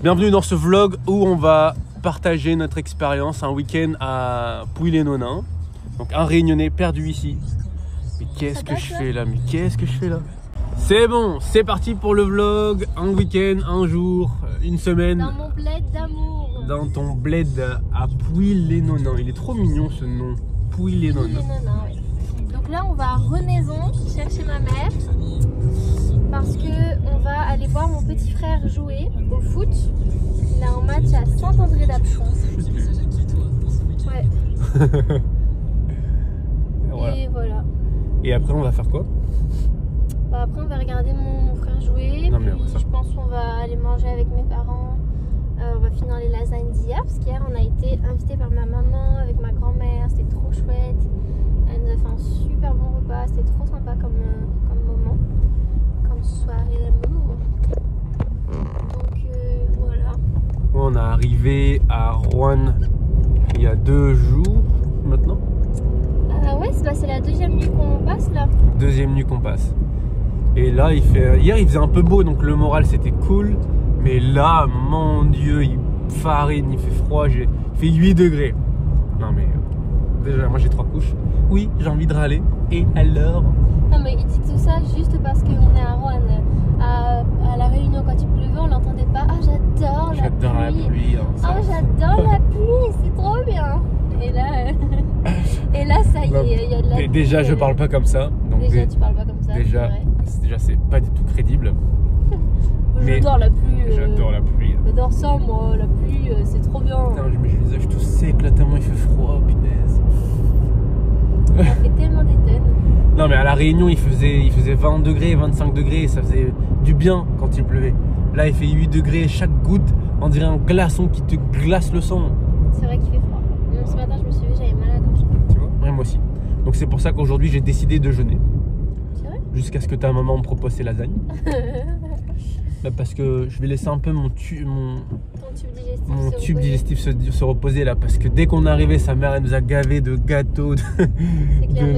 Bienvenue dans ce vlog où on va partager notre expérience, un week-end à Pouilly-les-Nonains. Donc un Réunionnais perdu ici. Mais qu'est-ce que je fais là? Mais qu'est-ce que je fais là? C'est bon, c'est parti pour le vlog. Un week-end, un jour, une semaine. Dans mon bled d'amour. Dans ton bled à Pouilly-les-Nonains. Il est trop mignon ce nom. Pouilly-les-Nonains. Oui. Donc là on va à Renaison chercher ma mère. Parce que on va aller voir mon petit frère jouer au foot. Il a un match à Saint-André-d'Apchon. Ouais. Voilà. Et voilà. Et après on va faire quoi? Bah, après on va regarder mon frère jouer. Non, mais Puis, je pense qu'on va aller manger avec mes parents. On va finir les lasagnes d'hier. Parce qu'hier on a été invités par ma maman avec ma grand-mère. C'était trop chouette. Elle nous a fait un super bon repas. C'était trop sympa comme moment. Comme soirée d'amour. Donc voilà. On est arrivé à Roanne il y a 2 jours maintenant. Ah ouais, c'est la deuxième nuit qu'on passe là. Deuxième nuit qu'on passe. Et là, hier il faisait un peu beau, donc le moral c'était cool. Mais là, mon Dieu, il farine, il fait froid, il fait 8 degrés. Non mais, déjà, moi j'ai 3 couches. Oui, j'ai envie de râler. Et alors? Non mais il dit tout ça juste parce qu'on est à Roanne. À La Réunion, quand il pleuvait, on l'entendait pas. Ah, j'adore la pluie. Hein, ah, j'adore la pluie, c'est trop bien. Et là, ça y est, il y a de la pluie. Déjà, je parle pas comme ça. Donc déjà, tu parles pas comme ça. Déjà, c'est pas du tout crédible. J'adore la pluie. J'adore la pluie. J'adore ça, moi. La pluie, c'est trop bien. Putain, je mets le visage tout sec là, tellement il fait froid, punaise. Ça fait tellement d'étonnes. Non, mais à La Réunion, il faisait 20 degrés, 25 degrés, et ça faisait du bien quand il pleuvait. Là, il fait 8 degrés, chaque goutte, on dirait un glaçon qui te glace le sang. C'est vrai qu'il fait froid. Même ce matin, je me suis levée, j'avais mal à la gorge. Tu vois? Ouais, moi aussi. Donc c'est pour ça qu'aujourd'hui, j'ai décidé de jeûner. C'est vrai? Jusqu'à ce que ta maman me propose ses lasagnes. Parce que je vais laisser un peu mon tube digestif se reposer là. Parce que dès qu'on est arrivé, sa mère, elle nous a gavé de gâteaux, de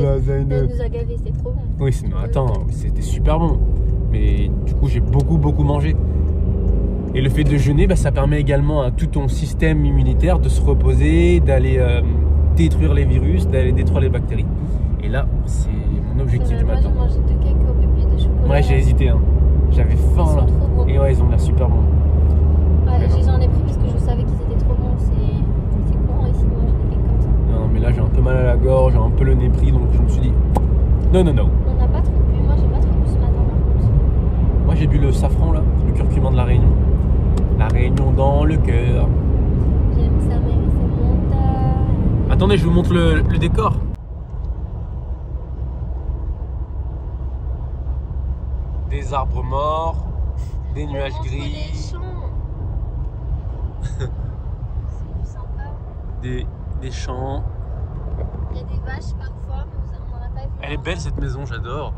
lasagnes. Elle nous a gavé, c'était trop bon. Oui, sinon, attends, c'était super bon. Mais du coup, j'ai beaucoup mangé. Et le fait de jeûner, ça permet également à tout ton système immunitaire de se reposer, d'aller détruire les virus, d'aller détruire les bactéries. Et là, c'est mon objectif du matin. Moi, j'ai mangé 2 cakes au pépites de chocolat. Ouais, j'ai hésité. Hein. J'avais faim là. Et ouais, ils ont l'air super bons. Ouais, j'en ai pris parce que je savais qu'ils étaient trop bons. C'est courant ici de manger des cakes comme ça. Non, mais là, j'ai un peu mal à la gorge, j'ai un peu le nez pris, donc je me suis dit non. On n'a pas trop bu. Moi, j'ai pas trop bu ce matin par contre. Moi, j'ai bu le safran là, le curcuma de La Réunion. La Réunion dans le cœur. J'aime ça, mais c'est montagne. Attendez, je vous montre le décor. Des arbres morts, des nuages gris. C'est plus sympa. Des champs. Il y a des vaches parfois, mais on n'en a pas vu. Elle est belle cette maison, j'adore.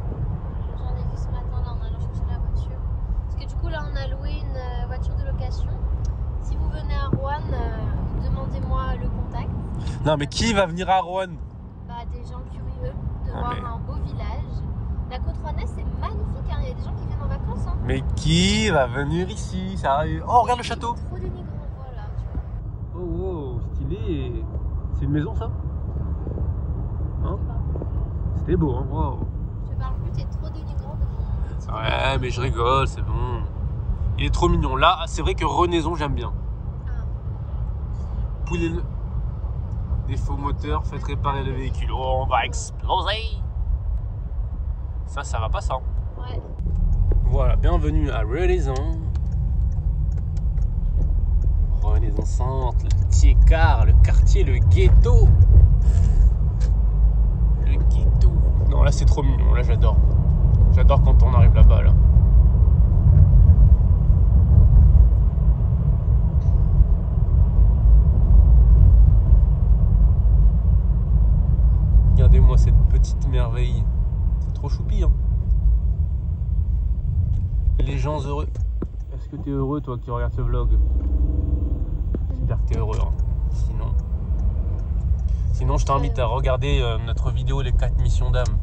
J'en ai vu ce matin là en allant chercher la voiture. Parce que du coup là on a loué une voiture de location. Si vous venez à Roanne, demandez-moi le contact. Non mais qui va venir à Roanne? Des gens curieux de voir un beau village. La côte rouennaise c'est magnifique, hein. Il y a des gens qui viennent en vacances. Hein. Mais qui va venir ici? Sérieux? Oh, regarde le château. Trop dénigrant, voilà, tu vois. Oh, stylé. C'est une maison ça? Hein? C'était beau, hein? Wow. Je te parle plus, t'es trop dénigrant de mon... Ouais, mais je rigole, c'est bon. Il est trop mignon. Là, c'est vrai que Renaison, j'aime bien. Pouilly, des faux moteurs, faites réparer le véhicule. Oh, on va exploser. Ça va pas ça. Ouais. Voilà, bienvenue à Renaison. Renaison Centre, le Tiécar, le quartier, le ghetto. Le ghetto. Non, là c'est trop mignon, là j'adore. J'adore quand on arrive là-bas là. Regardez-moi cette petite merveille. C'est trop choupi, hein. Les gens heureux. Est-ce que t'es heureux toi qui regardes ce vlog? J'espère que t'es heureux, hein. Sinon je t'invite à regarder notre vidéo les 4 missions d'âme.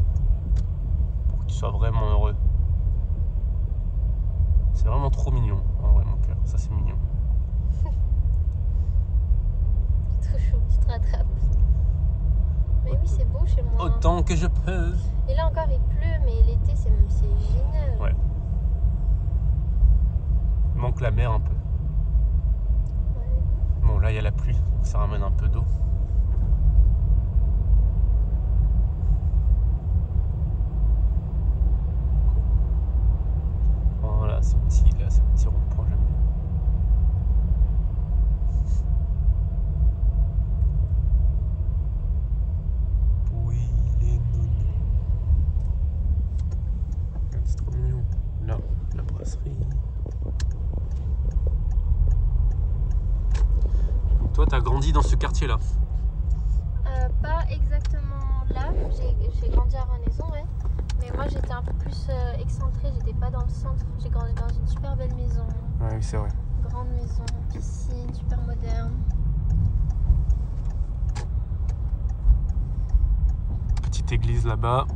Pour que tu sois vraiment heureux. C'est vraiment trop mignon, en vrai, mon cœur. Ça, c'est mignon. tant que je peux. Et là encore il pleut, mais l'été c'est génial. Ouais. Il manque la mer un peu. Ouais. Bon, là il y a la pluie, donc ça ramène un peu d'eau. Voilà, ce petit rond-point, j'aime bien. Oui, les nounous. C'est trop mignon. Là, la brasserie. Donc toi, t'as grandi dans ce quartier-là? Pas exactement là, j'ai grandi à Renaison, ouais. Mais moi j'étais un peu plus excentrée, j'étais pas dans le centre. J'ai grandi dans une super belle maison. Ouais, c'est vrai. Grande maison, piscine, super moderne. Petite église là-bas.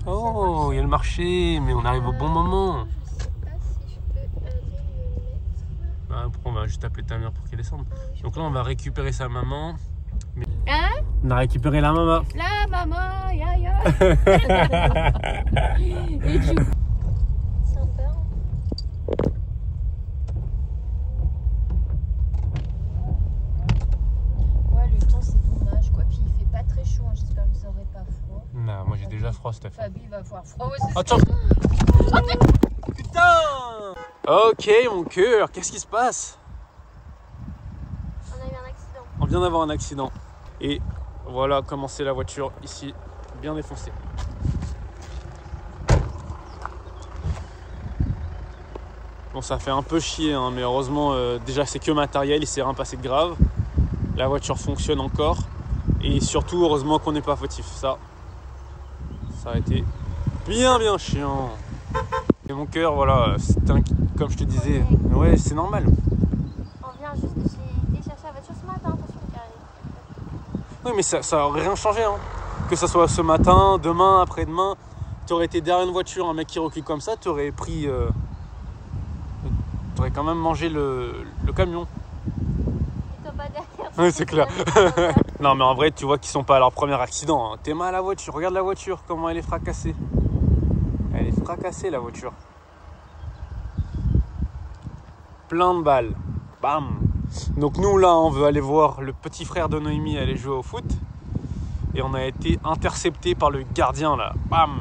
Oh, il y a le marché, mais on arrive au bon moment. Je sais pas si je peux aller me mettre. Bah, on va juste appeler ta mère pour qu'elle descende. Donc là, on va récupérer sa maman. Mais... Hein? On a récupéré la maman. La maman, ya ya. Et du coup. Sympa. Ouais, le temps c'est dommage quoi. Puis il fait pas très chaud, hein. J'espère que vous aurez pas froid. Non, moi j'ai déjà froid, Steph. Fabi va avoir froid. Ouais, c'est Attends. Putain. Ok, mon cœur, qu'est-ce qui se passe? On a eu un accident. On vient d'avoir un accident. Et voilà comment c'est la voiture ici, bien défoncée. Bon, ça fait un peu chier, hein, mais heureusement, déjà c'est que matériel, il s'est rien passé de grave. La voiture fonctionne encore. Et surtout, heureusement qu'on n'est pas fautif. Ça a été bien chiant. Et mon cœur, voilà, comme je te disais, ouais, c'est normal. On vient juste, j'ai été chercher la voiture ce matin, attention, carré. Oui, mais ça aurait rien changé, hein. Que ça soit ce matin, demain, après-demain, tu aurais été derrière une voiture, un mec qui recule comme ça, tu aurais pris. Tu aurais quand même mangé le camion. Ils sont pas derrière. Oui, c'est clair. Non, mais en vrai, tu vois qu'ils sont pas à leur premier accident. Hein. T'es mal à la voiture, regarde la voiture, comment elle est fracassée. Elle est fracassée, la voiture. Plein de balles. Bam. Donc nous, là, on veut aller voir le petit frère de Noémie aller jouer au foot. Et on a été intercepté par le gardien, là. Bam.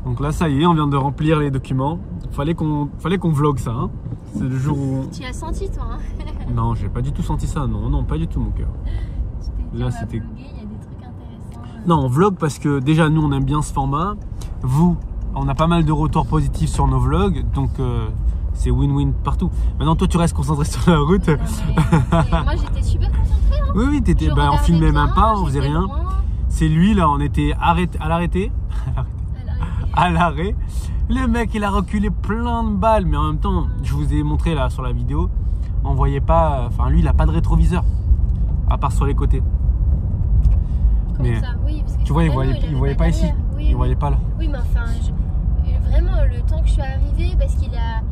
Donc là, ça y est, on vient de remplir les documents. Fallait qu'on vlog ça. Hein. C'est le jour où... Tu l'as senti, toi, hein? Non, j'ai pas du tout senti ça. Non, pas du tout, mon cœur. Là, c'était... Il y a des trucs intéressants. Non, on vlog parce que déjà, nous, on aime bien ce format. Vous, on a pas mal de retours positifs sur nos vlogs. Donc, c'est win-win partout. Maintenant, toi, tu restes concentré sur la route. Moi, j'étais super concentrée. Hein. Oui, t'étais, on filmait même pas, on faisait rien. C'est lui, là, on était à l'arrêté. À l'arrêt. Le mec, il a reculé plein de balles. Mais en même temps, je vous ai montré là sur la vidéo, on voyait pas. Enfin, lui, il a pas de rétroviseur. À part sur les côtés. Comment mais ça oui, parce que tu vois, il voyait pas ici. Oui, il voyait pas là. Oui, mais enfin, vraiment, le temps que je suis arrivée, parce qu'il a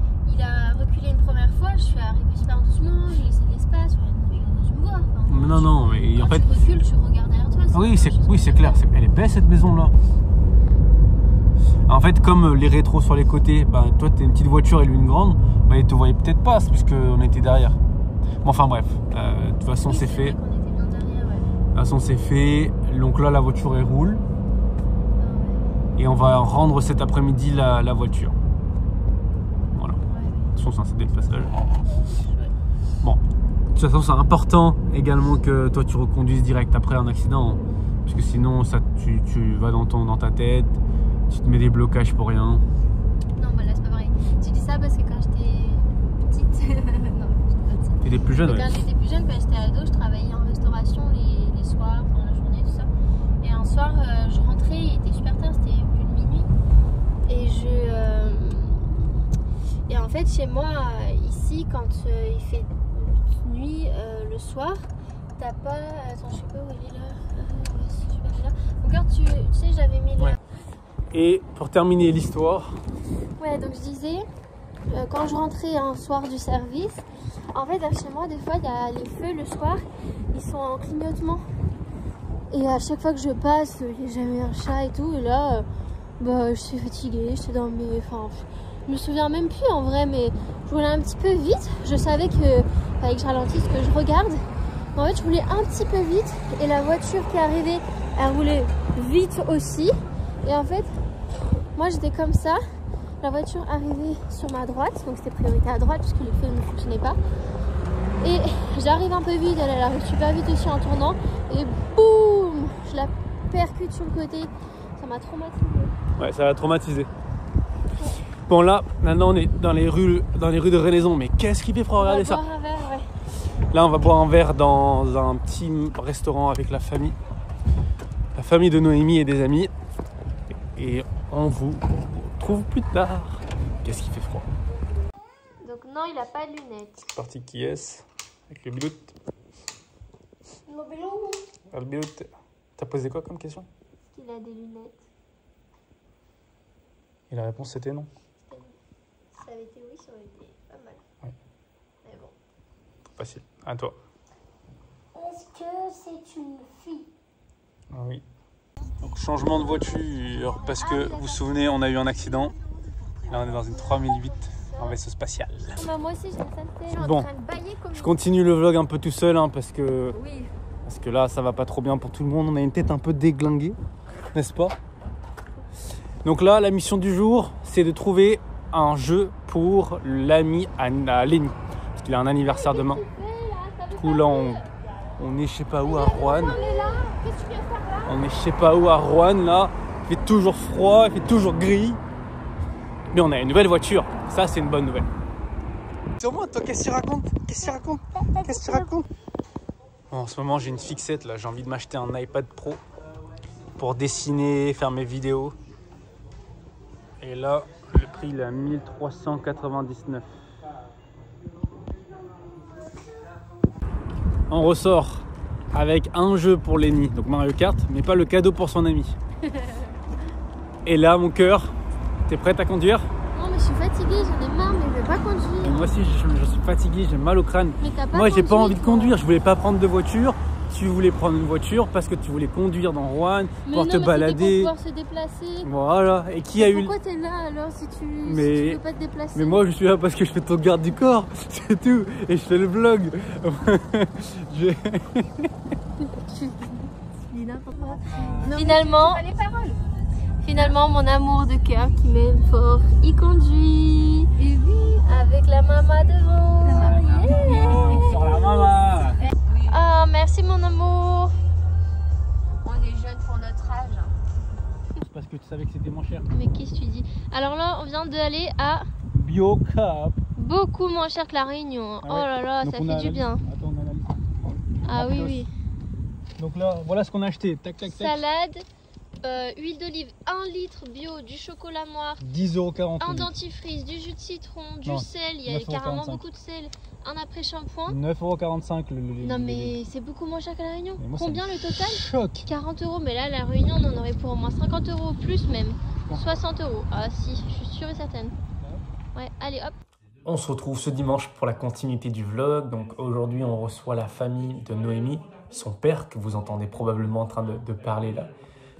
reculé une première fois, je suis arrivée super doucement, j'ai laissé de l'espace. Tu me vois. Enfin, non, mais en fait. Tu recules, tu regardes derrière toi. Oui, c'est clair. Elle est belle cette maison là. En fait, comme les rétros sur les côtés, bah, toi t'es une petite voiture et lui une grande, bah, il te voyait peut-être pas puisqu'on était derrière. Bon, enfin bref, de toute façon c'est fait. De toute façon c'est fait. Donc là la voiture elle roule. Et on va rendre cet après-midi la voiture. Voilà. De toute façon c'est un CD de passage. Bon, de toute façon c'est important également que toi tu reconduises direct après un accident. Hein, parce que sinon ça, tu vas dans ta tête. Tu te mets des blocages pour rien. Non, bah là c'est pas pareil. Tu dis ça parce que quand j'étais petite. Non, j'étais pas petite. T'étais plus jeune, ouais. Quand j'étais plus jeune, quand j'étais ado, je travaillais en restauration les soirs, enfin la journée, tout ça. Et un soir, je rentrais, il était super tard, c'était plus de minuit. Et en fait, chez moi, ici, quand il fait nuit le soir, t'as pas. Attends, je sais pas où il est là. Ouais, c'est super là. Donc, quand tu sais, j'avais mis ouais. Et pour terminer l'histoire. Ouais, donc je disais, quand je rentrais un soir du service, en fait, chez moi, des fois, il y a les feux le soir, ils sont en clignotement. Et à chaque fois que je passe, il n'y a jamais un chat et tout. Et là, bah, je suis fatiguée, j'étais dans mes... Enfin, je me souviens même plus en vrai, mais je roulais un petit peu vite. Je savais que fallait que je ralentisse, que je regarde. Mais en fait, je roulais un petit peu vite. Et la voiture qui est arrivée, elle roulait vite aussi. Et en fait, moi j'étais comme ça. La voiture arrivait sur ma droite, donc c'était priorité à droite puisque le feu ne fonctionnait pas. Et j'arrive un peu vite, elle arrive super vite aussi en tournant. Et boum, je la percute sur le côté. Ça m'a traumatisé. Ouais, ça va traumatiser. Bon là, maintenant on est dans les rues de Renaison. Mais qu'est-ce qu'il fait pour regarder ça? Boire un verre, ouais. Là, on va boire un verre dans un petit restaurant avec la famille. La famille de Noémie et des amis. Et on vous retrouve plus tard. Qu'est-ce qu'il fait froid? Donc non, il a pas de lunettes. C'est parti, qui est-ce? Avec le bilout. Le bilout. T'as posé quoi comme question? Il a des lunettes. Et la réponse c'était non. Si ça avait été oui, ça aurait été pas mal. Ouais. Mais bon. Facile. À toi. Est-ce que c'est une fille? Ah oui. Donc changement de voiture parce que vous vous souvenez, on a eu un accident. Là on est dans une 3008 en vaisseau spatial. Bah, moi aussi j'ai une saleté. Je suis Bon. en train de bailler comme Je continue le vlog un peu tout seul hein, parce que Oui. là ça va pas trop bien pour tout le monde. On a une tête un peu déglinguée, n'est-ce pas? Donc là la mission du jour c'est de trouver un jeu pour l'ami à Lenny. Parce qu'il a un anniversaire demain. Du coup là on est je sais pas où à Rouen. Qu'est-ce que tu viens faire là? On est je sais pas où à Rouen là. Il fait toujours froid, il fait toujours gris. Mais on a une nouvelle voiture. Ça c'est une bonne nouvelle. Sur moi toi qu'est-ce que tu racontes? Qu'est-ce que tu racontes? Bon, en ce moment j'ai une fixette là. J'ai envie de m'acheter un iPad Pro pour dessiner, faire mes vidéos. Et là le prix il est à 1399. On ressort avec un jeu pour Lenny, donc Mario Kart, mais pas le cadeau pour son ami. Et là, mon cœur, t'es prête à conduire? Non mais je suis fatiguée, j'en ai marre, mais je vais pas conduire. Et moi aussi, je suis fatigué, j'ai mal au crâne. Mais t'as pas Moi, j'ai pas conduit, envie de toi. conduire, je voulais pas prendre de voiture. Tu voulais prendre une voiture parce que tu voulais conduire dans Rouen, Mais pour non, te mais balader. pour pouvoir se déplacer. Voilà. Et qui a eu. Pourquoi t'es là alors si tu peux pas te déplacer? Mais moi, je suis là parce que je fais ton garde du corps, c'est tout. Et je fais le vlog. Je- Tu dis n'importe quoi. Finalement, mon amour de cœur qui m'aime fort, il conduit. Et oui, avec la maman devant. Yeah. Sur la maman. Ah, merci mon amour. On est jeunes pour notre âge. C'est parce que tu savais que c'était moins cher. Mais qu'est-ce que tu dis? Alors là, on vient d'aller à BioCap. beaucoup moins cher que la Réunion. Ah Oh ouais. là là, Donc ça on a fait du la bien. liste. Attends, on a la liste. Ah oui, Raplos. oui. Donc là, voilà ce qu'on a acheté. Tac, tac, tac. Salade, huile d'olive, 1 litre bio, du chocolat noir, 10,40 un €. dentifrice, du jus de citron, du Non, sel, il y a 9,45 carrément €. beaucoup de sel, un après-shampoing. 9,45 € Non mais c'est beaucoup moins cher qu'à la Réunion. Mais moi, ça Combien me le total? choc. 40 €, mais là la Réunion on en aurait pour au moins 50 € plus même. 60 €. Ah si, je suis sûre et certaine. Ouais, allez hop. On se retrouve ce dimanche pour la continuité du vlog. Donc aujourd'hui, on reçoit la famille de Noémie, son père, que vous entendez probablement en train de parler là.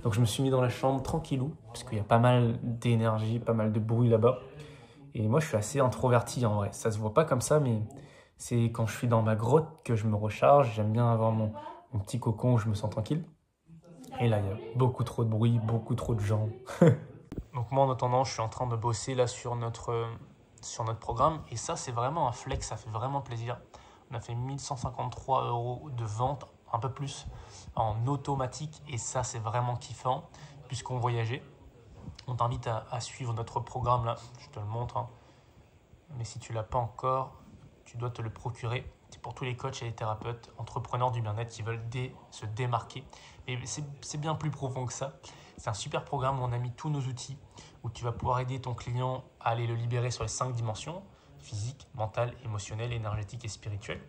Donc je me suis mis dans la chambre tranquillou, parce qu'il y a pas mal d'énergie, pas mal de bruit là-bas. Et moi, je suis assez introverti en vrai. Ça se voit pas comme ça, mais c'est quand je suis dans ma grotte que je me recharge. J'aime bien avoir mon petit cocon où je me sens tranquille. Et là, il y a beaucoup trop de bruit, beaucoup trop de gens. Donc moi, en attendant, je suis en train de bosser là sur notre programme. Et ça, c'est vraiment un flex, ça fait vraiment plaisir. On a fait 1153 € de vente, un peu plus, en automatique. Et ça, c'est vraiment kiffant, puisqu'on voyageait. On t'invite à suivre notre programme là, je te le montre. Hein. Mais si tu ne l'as pas encore, tu dois te le procurer. C'est pour tous les coachs et les thérapeutes, entrepreneurs du bien-être qui veulent se démarquer. Mais c'est bien plus profond que ça. C'est un super programme où on a mis tous nos outils, où tu vas pouvoir aider ton client à aller le libérer sur les 5 dimensions, physique, mentale, émotionnelle, énergétique et spirituelle.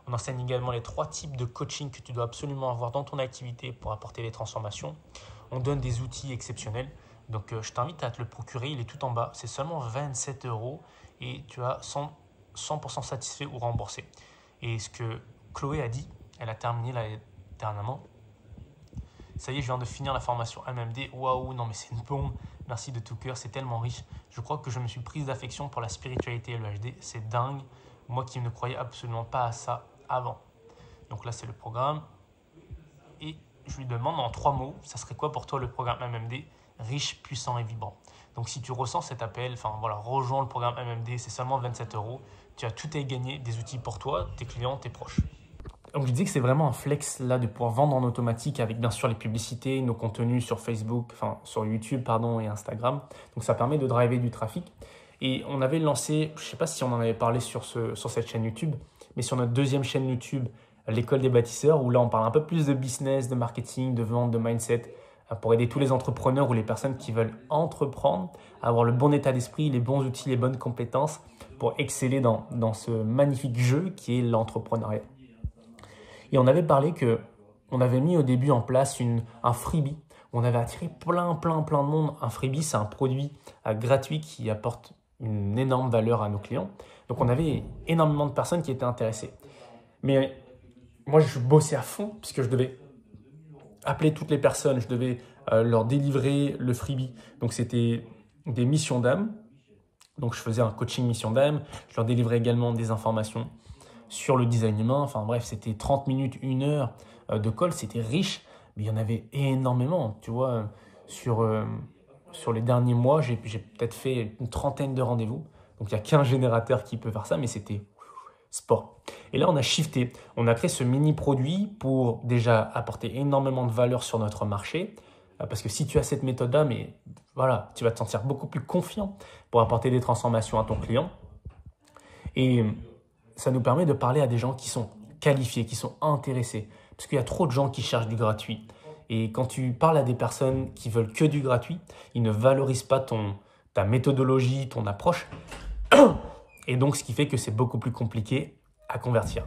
On enseigne également les 3 types de coaching que tu dois absolument avoir dans ton activité pour apporter les transformations. On donne des outils exceptionnels. Donc je t'invite à te le procurer, il est tout en bas. C'est seulement 27 € et tu as 100% satisfait ou remboursé. Et ce que Chloé a dit, elle a terminé là dernièrement, Ça y est, je viens de finir la formation MMD. Waouh, non mais c'est une bombe. Merci de tout cœur, c'est tellement riche. Je crois que je me suis prise d'affection pour la spiritualité et le HD. C'est dingue. Moi qui ne croyais absolument pas à ça avant. Donc là, c'est le programme. Et je lui demande en 3 mots, ça serait quoi pour toi le programme MMD? Riche, puissant et vibrant. Donc si tu ressens cet appel, enfin voilà, rejoins le programme MMD, c'est seulement 27 €. Tu as tout à y gagner, des outils pour toi, tes clients, tes proches. Donc je dis que c'est vraiment un flex là de pouvoir vendre en automatique avec bien sûr les publicités, nos contenus sur Facebook, enfin sur YouTube pardon et Instagram. Donc ça permet de driver du trafic. Et on avait lancé, je ne sais pas si on en avait parlé sur cette chaîne YouTube, mais sur notre deuxième chaîne YouTube, l'école des bâtisseurs, où là on parle un peu plus de business, de marketing, de vente, de mindset, pour aider tous les entrepreneurs ou les personnes qui veulent entreprendre, à avoir le bon état d'esprit, les bons outils, les bonnes compétences pour exceller dans ce magnifique jeu qui est l'entrepreneuriat. Et on avait parlé qu'on avait mis au début en place un freebie. On avait attiré plein de monde. Un freebie, c'est un produit gratuit qui apporte une énorme valeur à nos clients. Donc on avait énormément de personnes qui étaient intéressées. Mais moi, je bossais à fond puisque je devais appeler toutes les personnes, je devais leur délivrer le freebie. Donc, c'était des missions d'âme. Donc, je faisais un coaching mission d'âme. Je leur délivrais également des informations sur le design humain. Enfin bref, c'était 30 minutes, 1 heure de call. C'était riche, mais il y en avait énormément. Tu vois, sur les derniers mois, j'ai peut-être fait une 30aine de rendez-vous. Donc, il n'y a qu'un générateur qui peut faire ça, mais c'était sport. Et là, on a shifté. On a créé ce mini-produit pour déjà apporter énormément de valeur sur notre marché. Parce que si tu as cette méthode-là, mais voilà, tu vas te sentir beaucoup plus confiant pour apporter des transformations à ton client. Et ça nous permet de parler à des gens qui sont qualifiés, qui sont intéressés. Parce qu'il y a trop de gens qui cherchent du gratuit. Et quand tu parles à des personnes qui veulent que du gratuit, ils ne valorisent pas ta méthodologie, ton approche. Et donc, ce qui fait que c'est beaucoup plus compliqué à convertir.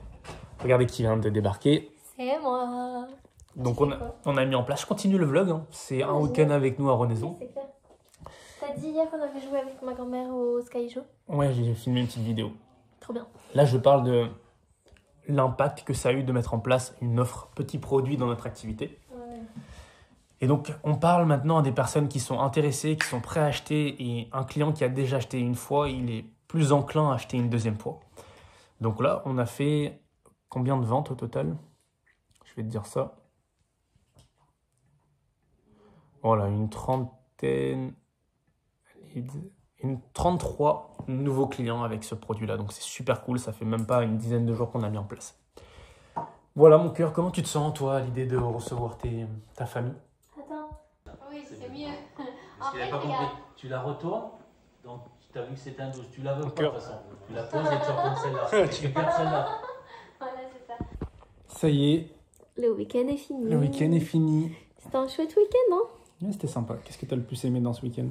Regardez qui vient de débarquer. C'est moi. Donc, on a mis en place. Je continue le vlog. Hein. C'est un week-end avec nous à Renaison. C'est clair. T'as dit hier qu'on avait joué avec ma grand-mère au Sky Show? Ouais, j'ai filmé une petite vidéo. Trop bien. Là, je parle de l'impact que ça a eu de mettre en place une offre petit produit dans notre activité. Ouais. Et donc, on parle maintenant à des personnes qui sont intéressées, qui sont prêtes à acheter. Et un client qui a déjà acheté une fois, il est plus enclin à acheter une deuxième fois. Donc là, on a fait combien de ventes au total? Je vais te dire ça. Voilà, une 33 nouveaux clients avec ce produit-là. Donc c'est super cool, ça fait même pas une dizaine de jours qu'on a mis en place. Voilà mon cœur, comment tu te sens toi à l'idée de recevoir ta famille? Attends. Oui, c'est mieux. Parce qu'elle n'a pas compris. Tu la retournes, donc tu as vu que c'était un 12. Tu la veux pas de toute façon. Tu la poses et tu retournes celle-là. Tu gardes celle-là. Voilà, c'est ça. Ça y est. Le week-end est fini. Le week-end est fini. C'était un chouette week-end, non? Ouais, c'était sympa. Qu'est-ce que tu as le plus aimé dans ce week-end?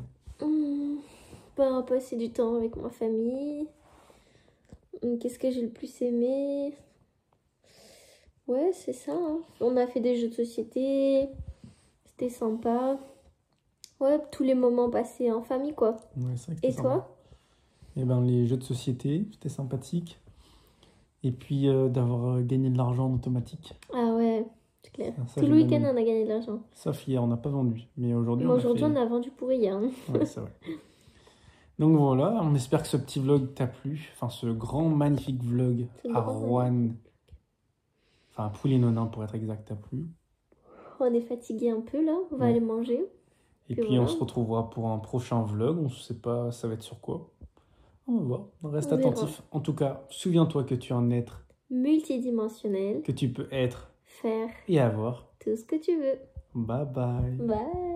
Passer du temps avec ma famille. Qu'est-ce que j'ai le plus aimé? Ouais, c'est ça. Hein. On a fait des jeux de société. C'était sympa. Ouais, tous les moments passés en famille, quoi. Ouais, c'est vrai que Et sympa. toi? Eh ben, les jeux de société, c'était sympathique. Et puis d'avoir gagné de l'argent en automatique. Ah ouais, c'est clair. Ça, Tout le j'ai week-end, bien on a gagné de l'argent. Sauf hier, on n'a pas vendu. Mais aujourd'hui, Mais on aujourd'hui, a on fait... a vendu pour hier. Hein. Ouais, c'est vrai. Donc voilà, on espère que ce petit vlog t'a plu. Enfin, ce grand, magnifique vlog C'est à grand, Roanne. Enfin, à Pouilly-Nonain, pour être exact, t'a plu. On est fatigué un peu, là. On va Ouais. aller manger. Et Puis puis, on voilà. se retrouvera pour un prochain vlog. On ne sait pas, ça va être sur quoi. On va voir. Reste On verra. attentif. En tout cas, souviens-toi que tu es un être, Multidimensionnel. que tu peux être Faire et avoir. tout ce que tu veux. Bye bye. Bye.